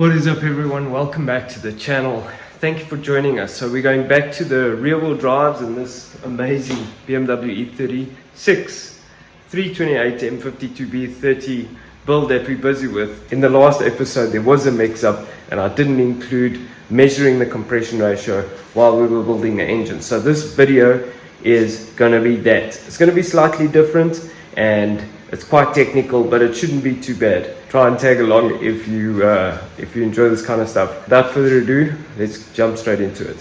What is up everyone, welcome back to the channel. Thank you for joining us. So we're going back to the rear wheel drives in this amazing BMW E30 6 328 M52 B30 build that we're busy with. In the last episode there was a mix up and I didn't include measuring the compression ratio while we were building the engine. So this video is going to be that. It's going to be slightly different and it's quite technical, but it shouldn't be too bad. Try and tag along if you enjoy this kind of stuff. Without further ado, let's jump straight into it.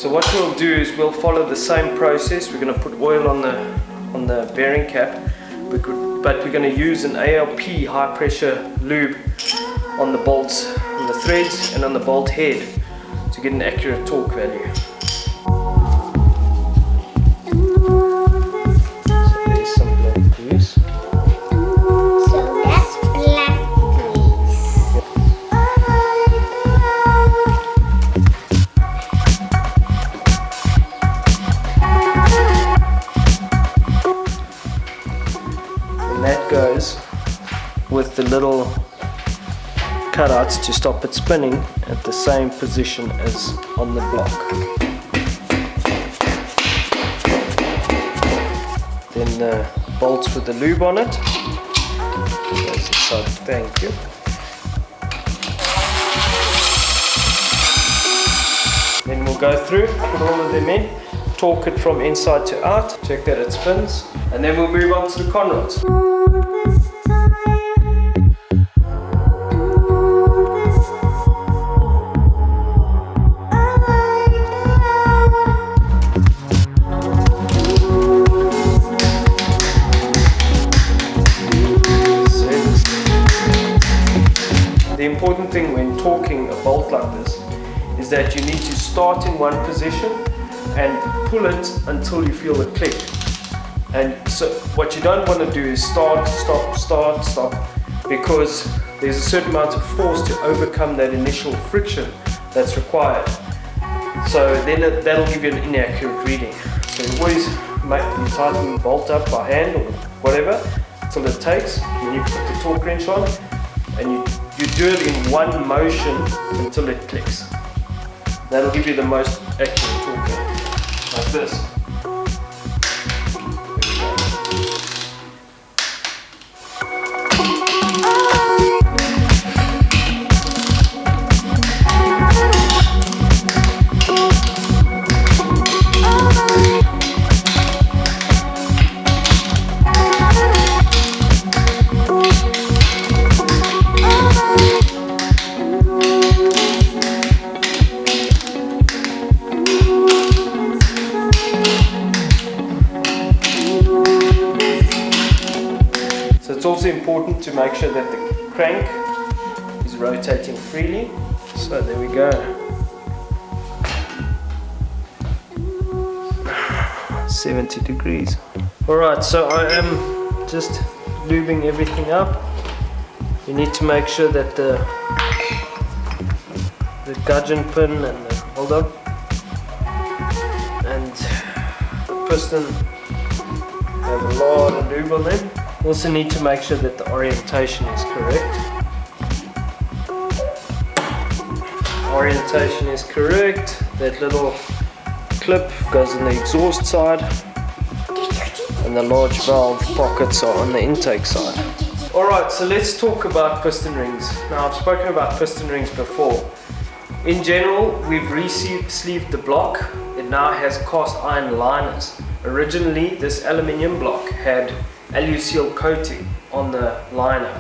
What we'll do is we'll follow the same process. We're going to put oil on the bearing cap, but we're going to use an ALP high pressure lube on the bolts, on the threads and on the bolt head to get an accurate torque value. So there's some black grease. So that's black grease. Yep. That goes with the little cutouts to stop it spinning at the same position as on the block. Then the bolts with the lube on it. Goes inside. Thank you. Then we'll go through, put all of them in, torque it from inside to out, check that it spins, and then we'll move on to the conrods. The important thing when torquing a bolt like this is that you need to start in one position and pull it until you feel it click. And so what you don't want to do is start, stop, start, stop, because there's a certain amount of force to overcome that initial friction that's required. So then that'll give you an inaccurate reading. So you always you tighten the bolt up by hand or whatever until it takes, and you put the torque wrench on and you do it in one motion until it clicks. That'll give you the most accurate torque, like this. It's also important to make sure that the crank is rotating freely. So there we go. 70 degrees. Alright, so I am just lubing everything up. You need to make sure that the gudgeon pin and the hold on and the piston have a lot of lube on them. Also need to make sure that the orientation is correct. Orientation is correct. That little clip goes on the exhaust side and the large valve pockets are on the intake side. Alright, so let's talk about piston rings. Now I've spoken about piston rings before. In general, we've re-sleeved the block. It now has cast iron liners. Originally this aluminium block had aluseal coating on the liner.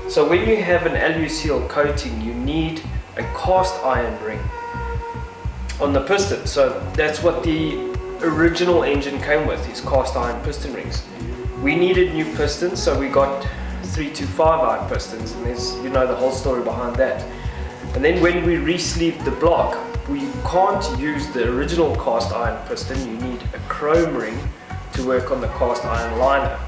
So when you have an aluseal coating, you need a cast iron ring. on the piston. So that's what the original engine came with, these cast iron piston rings. We needed new pistons, so we got 325 iron pistons, and there's, you know, the whole story behind that. And then when we re-sleeved the block, we can't use the original cast iron piston. You need a chrome ring to work on the cast iron liner.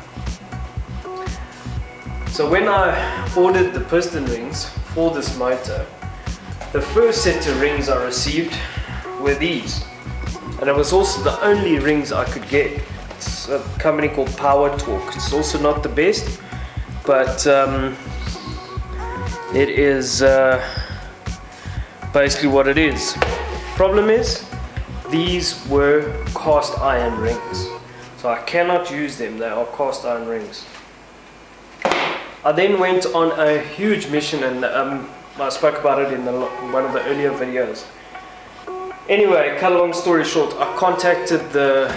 So when I ordered the piston rings for this motor, the first set of rings I received were these, and it was also the only rings I could get. It's a company called Power Torque. It's also not the best, but it is basically what it is. Problem is, these were cast iron rings, so I cannot use them. They are cast iron rings. I then went on a huge mission, and I spoke about it in one of the earlier videos. Anyway, cut a long story short, I contacted the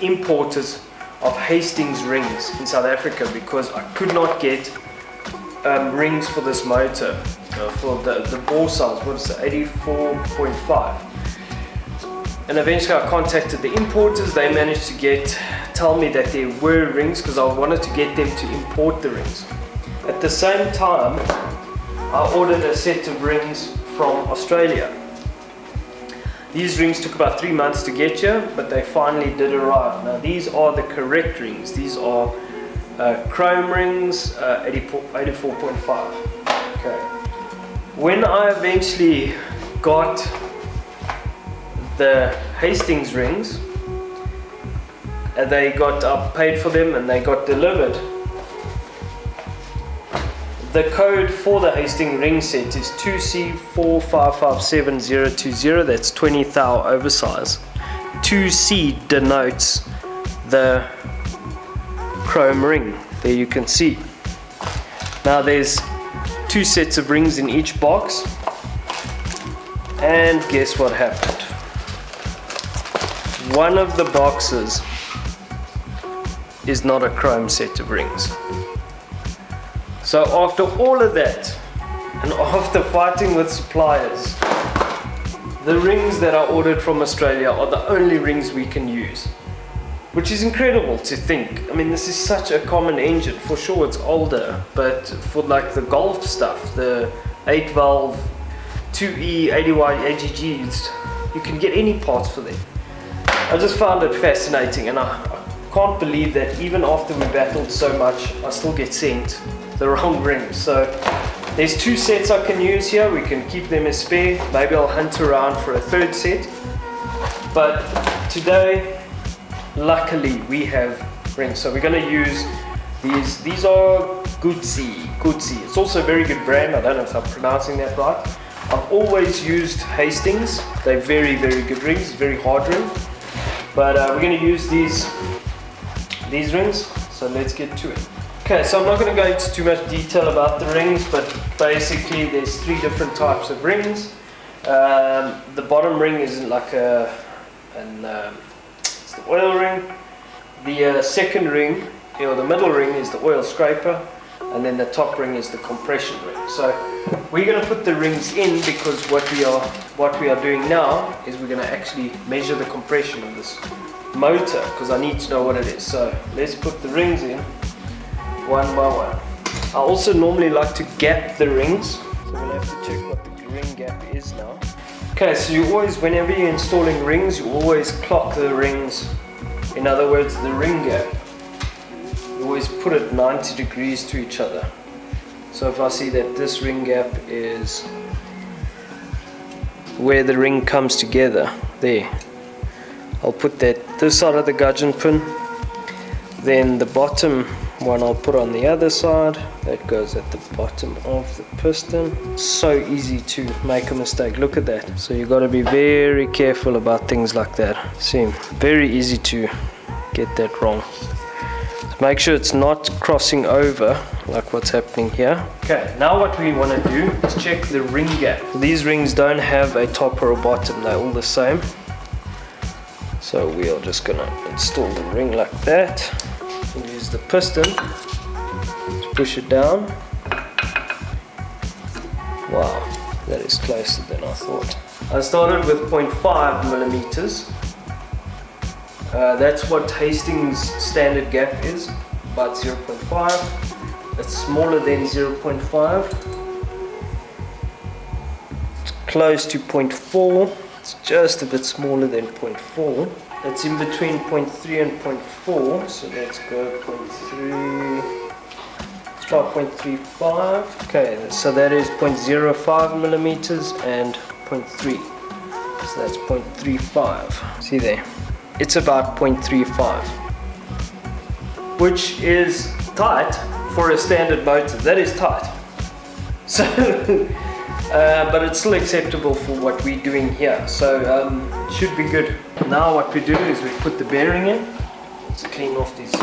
importers of Hastings rings in South Africa because I could not get rings for this motor, for the bore size. What is it, 84.5. And eventually I contacted the importers. They managed to tell me that there were rings, because I wanted to get them to import the rings. At the same time, I ordered a set of rings from Australia. These rings took about 3 months to get here, but they finally did arrive. Now these are the correct rings. These are chrome rings, 84.5. Okay. When I eventually got the Hastings rings, I paid for them and they got delivered. The code for the Hastings ring set is 2C455720. That's 20 thou oversize. 2C denotes the chrome ring. There you can see. Now there's 2 sets of rings in each box, and guess what happened? One of the boxes is not a chrome set of rings. So after all of that, and after fighting with suppliers, the rings that I ordered from Australia are the only rings we can use, which is incredible to think. I mean, this is such a common engine. For sure it's older, but for like the Golf stuff, the 8 valve 2E 80Y AGGs, you can get any parts for them. I just found it fascinating, and I can't believe that even after we battled so much, I still get sent the wrong rings. So there's 2 sets I can use here. We can keep them as spare. Maybe I'll hunt around for a 3rd set, but today luckily we have rings. So we're going to use these are Guzzi. It's also a very good brand. I don't know if I'm pronouncing that right. I've always used Hastings. They're very, very good rings, very hard ring, but we're going to use these rings. So let's get to it. Okay, so I'm not going to go into too much detail about the rings, but basically there's 3 different types of rings. The bottom ring is like it's the oil ring. The second ring, or the middle ring, is the oil scraper, and then the top ring is the compression ring. So we're going to put the rings in, because what we are doing now is we're going to actually measure the compression of this motor, because I need to know what it is. So let's put the rings in one by one. I also normally like to gap the rings, so we'll have to check what the ring gap is now. Okay, so you always, whenever you're installing rings, you always clock the rings. In other words, the ring gap, you always put it 90 degrees to each other. So if I see that this ring gap is where the ring comes together, there, I'll put that this side of the gudgeon pin. Then the bottom one I'll put on the other side. That goes at the bottom of the piston. So easy to make a mistake. Look at that. So you've got to be very careful about things like that. See, very easy to get that wrong. So make sure it's not crossing over like what's happening here. Okay, now what we want to do is check the ring gap. These rings don't have a top or a bottom, they're all the same. So we are just gonna install the ring like that. We'll use the piston to push it down. Wow, that is closer than I thought. I started with 0.5 millimeters. That's what Hastings standard gap is, about 0.5. It's smaller than 0.5. It's close to 0.4. It's just a bit smaller than 0.4. It's in between 0.3 and 0.4, so let's go 0.3. Let's try 0.35. Okay, so that is 0.05 millimeters and 0.3. So that's 0.35. See there? It's about 0.35, which is tight for a standard motor. That is tight. So, but it's still acceptable for what we're doing here. So it should be good. Now what we do is we put the bearing in. Let's clean off these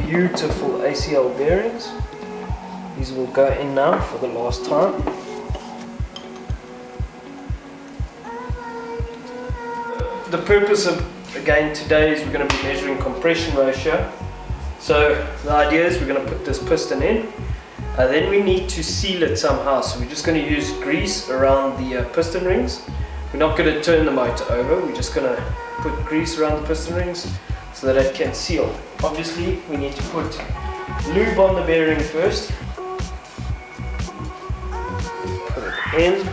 beautiful ACL bearings. These will go in now for the last time. The purpose of, again, today is we're going to be measuring compression ratio. So the idea is we're going to put this piston in. Then we need to seal it somehow. So we're just going to use grease around the piston rings. We're not going to turn the motor over. We're just going to put grease around the piston rings so that it can seal. Obviously, we need to put lube on the bearing first. Put it in.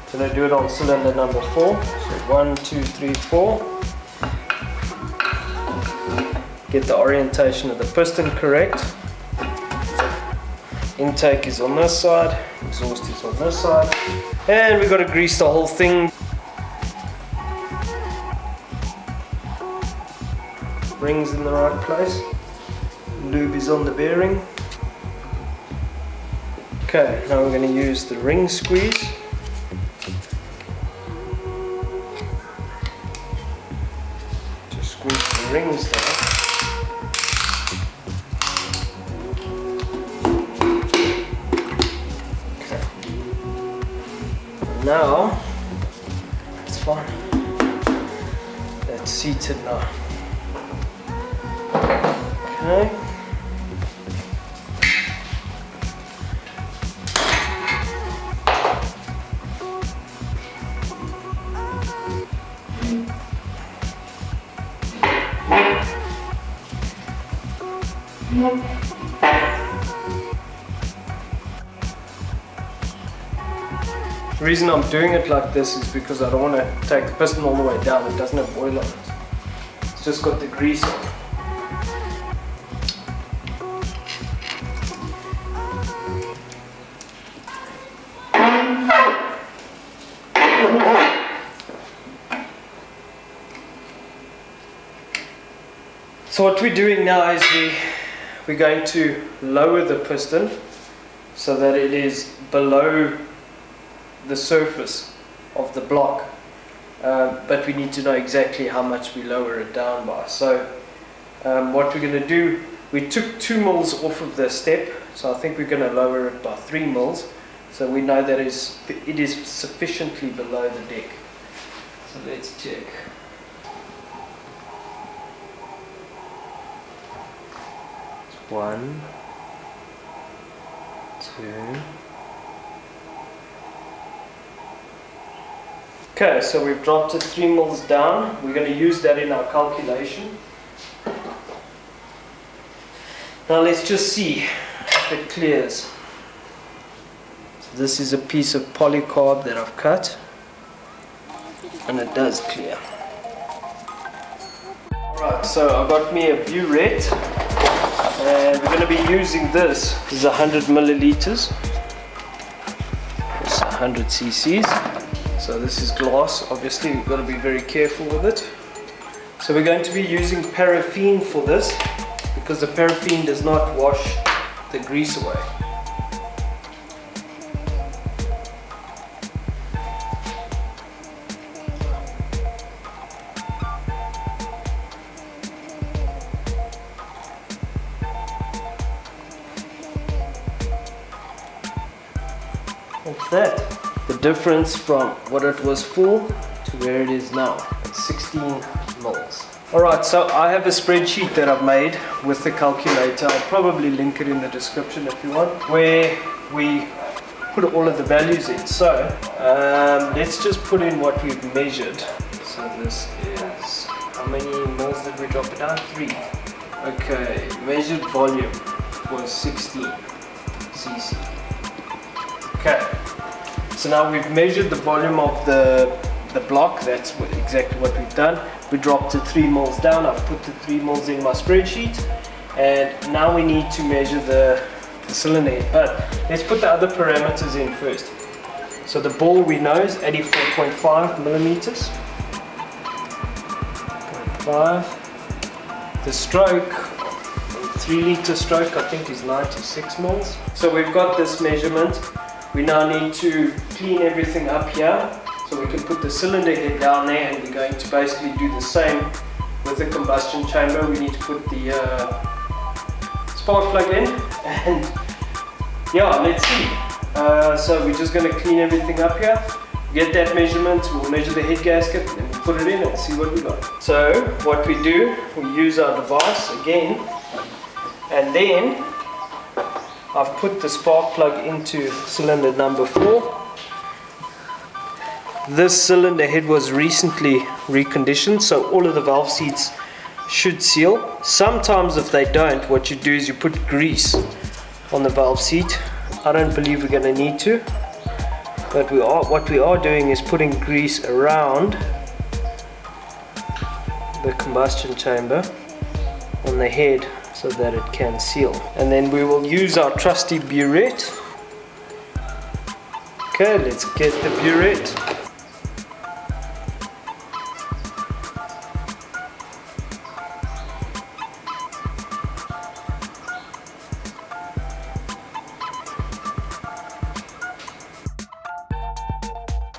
So I do it on cylinder number 4. So 1, 2, 3, 4. Get the orientation of the piston correct. Intake is on this side, exhaust is on this side, and we've got to grease the whole thing. Rings in the right place. Lube is on the bearing. Okay, now we're going to use the ring squeeze. To squeeze the rings down. Now, it's fine. That's seated now. Okay. The reason I'm doing it like this is because I don't want to take the piston all the way down. It doesn't have oil on it. It's just got the grease on. So what we're doing now is we're going to lower the piston so that it is below the surface of the block, but we need to know exactly how much we lower it down by. So what we're going to do, we took 2 mils off of the step, so I think we're going to lower it by 3 mils, so we know that it is sufficiently below the deck. So let's check. It's 1, 2. Okay, so we've dropped it 3 mils down. We're going to use that in our calculation. Now let's just see if it clears. So this is a piece of polycarb that I've cut, and it does clear. Alright, so I got me a burette, and we're going to be using this. This is 100 milliliters. It's 100 cc's. So this is glass, obviously we've got to be very careful with it. So we're going to be using paraffin for this, because the paraffin does not wash the grease away. What's that? The difference from what it was full to where it is now. It's 16 mils. Alright, so I have a spreadsheet that I've made with the calculator. I'll probably link it in the description if you want, where we put all of the values in. So let's just put in what we've measured. So this is, how many mils did we drop it down? 3. Okay, measured volume was 16 cc. Okay, so now we've measured the volume of the block. That's exactly what we've done. We dropped it 3 mils down. I've put the 3 mils in my spreadsheet, and now we need to measure the cylinder head. But let's put the other parameters in first. So the ball we know is 84.5 millimeters. 0.5. The stroke, 3 liter stroke, I think is 96 mils. So we've got this measurement. We now need to clean everything up here. So we can put the cylinder head down there, and we're going to basically do the same with the combustion chamber. We need to put the spark plug in, and yeah, let's see. So we're just going to clean everything up here, get that measurement, we'll measure the head gasket, and we'll put it in and see what we got. So what we do, we use our device again, and then I've put the spark plug into cylinder number 4. This cylinder head was recently reconditioned, so all of the valve seats should seal. Sometimes if they don't, what you do is you put grease on the valve seat. I don't believe we're going to need to, but what we are doing is putting grease around the combustion chamber on the head so that it can seal. And then we will use our trusty burette. Okay, let's get the burette.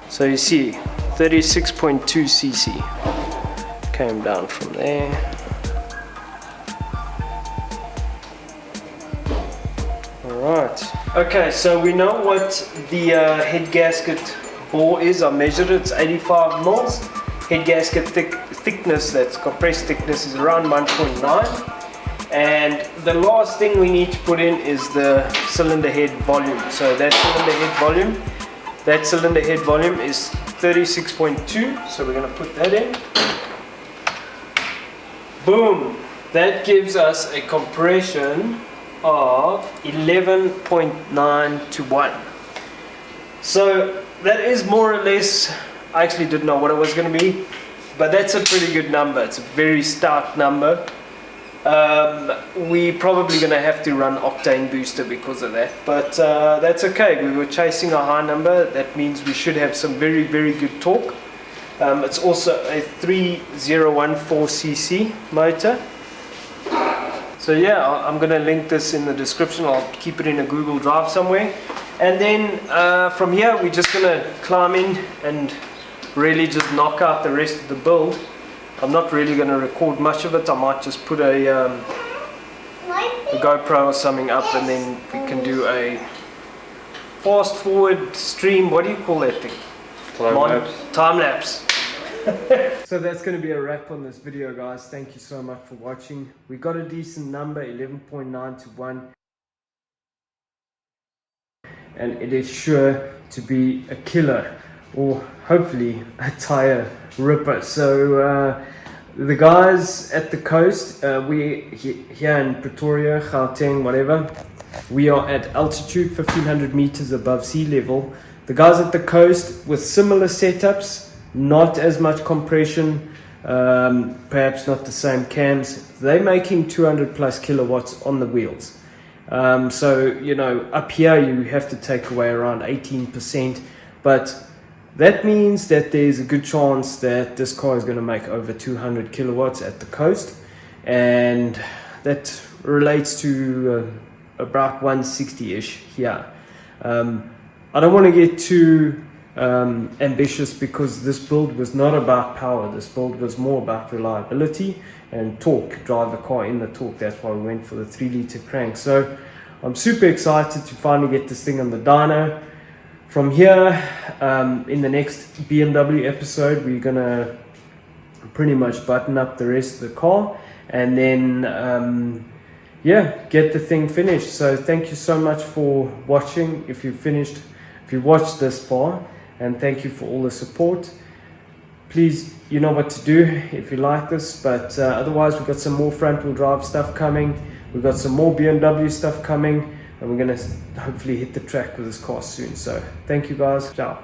So you see 36.2 cc came down from there. Alright, okay, so we know what the head gasket bore is. I measured it, it's 85 mils. Head gasket thickness, that's compressed thickness, is around 1.9. And the last thing we need to put in is the cylinder head volume. So that cylinder head volume is 36.2, so we're going to put that in. Boom! That gives us a compression of 11.9 to 1. So that is more or less, I actually didn't know what it was going to be, but that's a pretty good number. It's a very stout number. We probably going to have to run octane booster because of that, but that's okay. We were chasing a high number. That means we should have some very, very good torque. It's also a 3014cc motor. So yeah, I'm going to link this in the description. I'll keep it in a Google Drive somewhere. And then from here we're just going to climb in and really just knock out the rest of the build. I'm not really going to record much of it. I might just put a GoPro or something up, and then we can do a fast forward stream. What do you call that thing? Time lapse. So that's going to be a wrap on this video, guys. Thank you so much for watching. We got a decent number, 11.9 to 1. And it is sure to be a killer, or hopefully a tire ripper. So the guys at the coast, we here in Pretoria, Gauteng, whatever, we are at altitude 1500 meters above sea level. The guys at the coast with similar setups, not as much compression, perhaps not the same cams, they're making 200 plus kilowatts on the wheels. So you know, up here you have to take away around 18%, but that means that there's a good chance that this car is going to make over 200 kilowatts at the coast, and that relates to about 160-ish here. I don't want to get too ambitious, because this build was not about power. This build was more about reliability and torque, drive the car in the torque. That's why we went for the 3-liter crank. So I'm super excited to finally get this thing on the dyno. From here, in the next BMW episode, we're gonna pretty much button up the rest of the car, and then yeah, get the thing finished. So thank you so much for watching. If you finished if you watched this far, and thank you for all the support. Please, you know what to do if you like this, but otherwise we've got some more front wheel drive stuff coming, we've got some more BMW stuff coming, and we're going to hopefully hit the track with this car soon. So thank you guys, ciao.